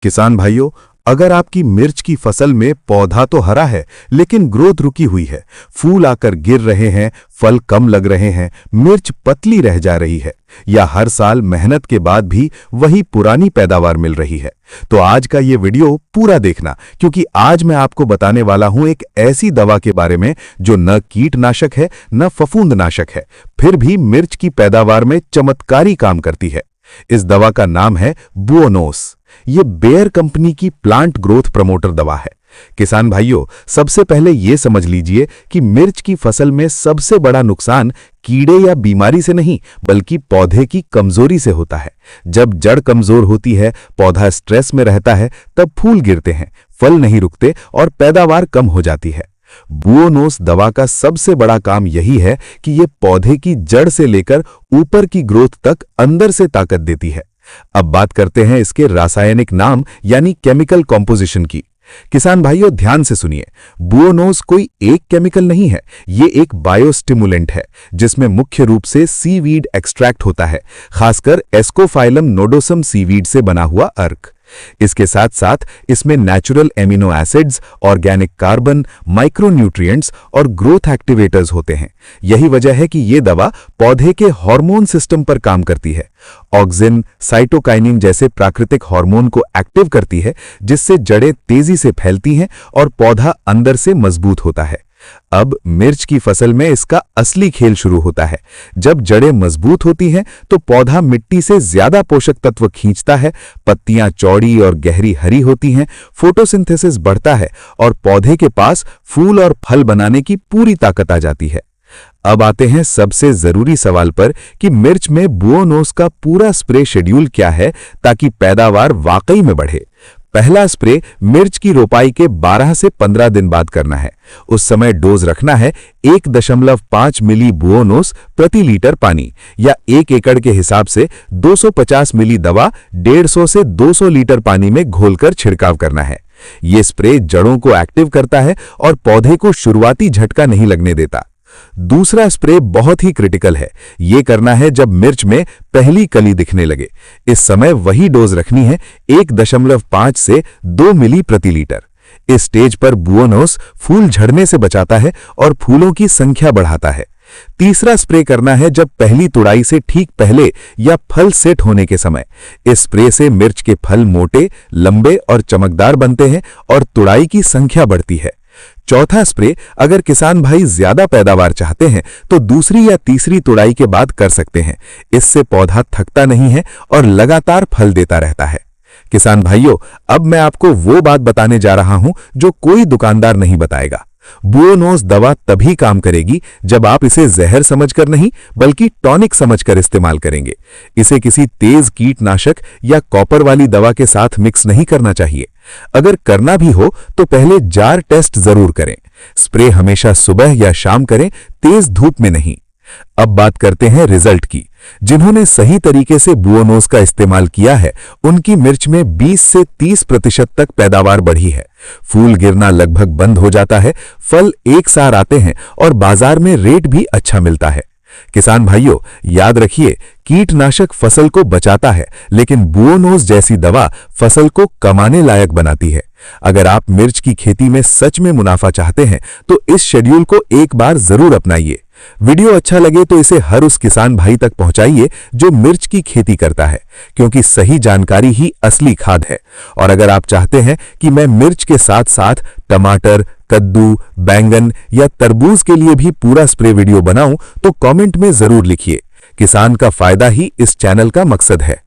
किसान भाइयों, अगर आपकी मिर्च की फसल में पौधा तो हरा है लेकिन ग्रोथ रुकी हुई है, फूल आकर गिर रहे हैं, फल कम लग रहे हैं, मिर्च पतली रह जा रही है, या हर साल मेहनत के बाद भी वही पुरानी पैदावार मिल रही है, तो आज का ये वीडियो पूरा देखना, क्योंकि आज मैं आपको बताने वाला हूं एक ऐसी दवा के बारे में जो न कीटनाशक है न फफूंदनाशक है, फिर भी मिर्च की पैदावार में चमत्कारी काम करती है। इस दवा का नाम है बुओनोस। ये बेयर कंपनी की प्लांट ग्रोथ प्रमोटर दवा है। किसान भाइयों, सबसे पहले ये समझ लीजिए कि मिर्च की फसल में सबसे बड़ा नुकसान कीड़े या बीमारी से नहीं बल्कि पौधे की कमजोरी से होता है। जब जड़ कमजोर होती है, पौधा स्ट्रेस में रहता है, तब फूल गिरते हैं, फल नहीं रुकते और पैदावार कम हो जाती है। बुओनोस दवा का सबसे बड़ा काम यही है कि ये पौधे की जड़ से लेकर ऊपर की ग्रोथ तक अंदर से ताकत देती है। अब बात करते हैं इसके रासायनिक नाम यानी केमिकल कॉम्पोजिशन की। किसान भाइयों, ध्यान से सुनिए, बुओनोस कोई एक केमिकल नहीं है, ये एक बायोस्टिमुलेंट है जिसमें मुख्य रूप से सीवीड एक्सट्रैक्ट होता है, खासकर एस्कोफाइलम नोडोसम सीवीड से बना हुआ अर्क। इसके साथ साथ इसमें natural amino acids, organic carbon, micronutrients और ग्रोथ एक्टिवेटर्स होते हैं। यही वजह है कि ये दवा पौधे के हार्मोन सिस्टम पर काम करती है। ऑक्सिन, साइटोकाइनिन जैसे प्राकृतिक हार्मोन को एक्टिव करती है, जिससे जड़ें तेजी से फैलती हैं और पौधा अंदर से मजबूत होता है। अब मिर्च की फसल में इसका असली खेल शुरू होता है। जब जड़ें मजबूत होती हैं तो पौधा मिट्टी से ज्यादा पोषक तत्व खींचता है, पत्तियां चौड़ी और गहरी हरी होती हैं, फोटोसिंथेसिस बढ़ता है और पौधे के पास फूल और फल बनाने की पूरी ताकत आ जाती है। अब आते हैं सबसे जरूरी सवाल पर कि मिर्च में बुओनोस का पूरा स्प्रे शेड्यूल क्या है ताकि पैदावार वाकई में बढ़े। पहला स्प्रे मिर्च की रोपाई के 12 से 15 दिन बाद करना है। उस समय डोज रखना है 1.5 मिली बुओनोस प्रति लीटर पानी, या 1 एकड़ के हिसाब से 250 मिली दवा 150 से 200 लीटर पानी में घोलकर छिड़काव करना है। ये स्प्रे जड़ों को एक्टिव करता है और पौधे को शुरुआती झटका नहीं लगने देता। दूसरा स्प्रे बहुत ही क्रिटिकल है। यह करना है जब मिर्च में पहली कली दिखने लगे। इस समय वही डोज रखनी है 1.5 से 2 मिली प्रति लीटर। इस स्टेज पर बुओनोस फूल झड़ने से बचाता है और फूलों की संख्या बढ़ाता है। तीसरा स्प्रे करना है जब पहली तुड़ाई से ठीक पहले या फल सेट होने के समय। इस स्प्रे से मिर्च के फल मोटे, लंबे और चमकदार बनते हैं और तुड़ाई की संख्या बढ़ती है। चौथा स्प्रे अगर किसान भाई ज्यादा पैदावार चाहते हैं तो दूसरी या तीसरी तुड़ाई के बाद कर सकते हैं। इससे पौधा थकता नहीं है और लगातार फल देता रहता है। किसान भाइयों, अब मैं आपको वो बात बताने जा रहा हूं जो कोई दुकानदार नहीं बताएगा। बुओनोस दवा तभी काम करेगी जब आप इसे जहर समझकर नहीं बल्कि टॉनिक समझकर इस्तेमाल करेंगे। इसे किसी तेज कीटनाशक या कॉपर वाली दवा के साथ मिक्स नहीं करना चाहिए। अगर करना भी हो तो पहले जार टेस्ट जरूर करें। स्प्रे हमेशा सुबह या शाम करें, तेज धूप में नहीं। अब बात करते हैं रिजल्ट की। जिन्होंने सही तरीके से बुओनोस का इस्तेमाल किया है, उनकी मिर्च में 20 से 30% तक पैदावार बढ़ी है। फूल गिरना लगभग बंद हो जाता है, फल एक साथ आते हैं और बाजार में रेट भी अच्छा मिलता है। किसान भाइयों, याद रखिए, कीटनाशक फसल को बचाता है, लेकिन बुओनोस जैसी दवा फसल को कमाने लायक बनाती है। अगर आप मिर्च की खेती में सच में मुनाफा चाहते हैं तो इस शेड्यूल को एक बार जरूर अपनाइए। वीडियो अच्छा लगे तो इसे हर उस किसान भाई तक पहुंचाइए जो मिर्च की खेती करता है, क्योंकि सही जानकारी ही असली खाद है। और अगर आप चाहते हैं कि मैं मिर्च के साथ साथ टमाटर, कद्दू, बैंगन या तरबूज के लिए भी पूरा स्प्रे वीडियो बनाऊं तो कमेंट में जरूर लिखिए। किसान का फायदा ही इस चैनल का मकसद है।